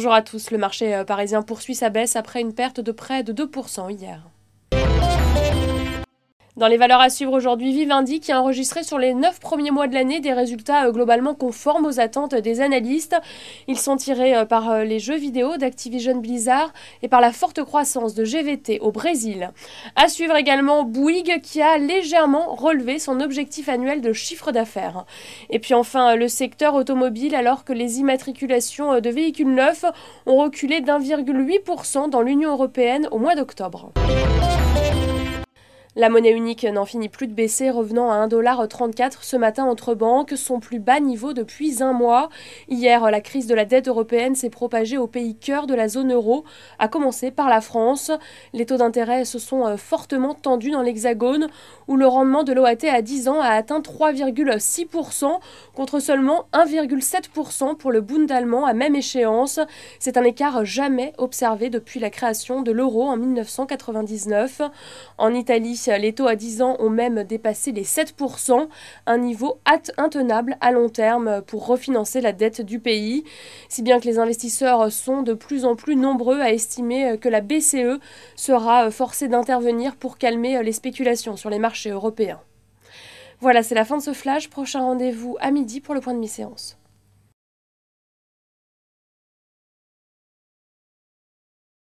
Bonjour à tous, le marché parisien poursuit sa baisse après une perte de près de 2% hier. Dans les valeurs à suivre aujourd'hui, Vivendi qui a enregistré sur les 9 premiers mois de l'année des résultats globalement conformes aux attentes des analystes. Ils sont tirés par les jeux vidéo d'Activision Blizzard et par la forte croissance de GVT au Brésil. À suivre également Bouygues qui a légèrement relevé son objectif annuel de chiffre d'affaires. Et puis enfin le secteur automobile alors que les immatriculations de véhicules neufs ont reculé d'1,8% dans l'Union européenne au mois d'octobre. La monnaie unique n'en finit plus de baisser, revenant à 1,34$ ce matin entre banques, son plus bas niveau depuis un mois. Hier, la crise de la dette européenne s'est propagée aux pays cœurs de la zone euro, à commencer par la France. Les taux d'intérêt se sont fortement tendus dans l'Hexagone, où le rendement de l'OAT à 10 ans a atteint 3,6%, contre seulement 1,7% pour le Bund allemand à même échéance. C'est un écart jamais observé depuis la création de l'euro en 1999. En Italie, les taux à 10 ans ont même dépassé les 7%, un niveau intenable à long terme pour refinancer la dette du pays. Si bien que les investisseurs sont de plus en plus nombreux à estimer que la BCE sera forcée d'intervenir pour calmer les spéculations sur les marchés européens. Voilà, c'est la fin de ce flash. Prochain rendez-vous à midi pour le point de mi-séance.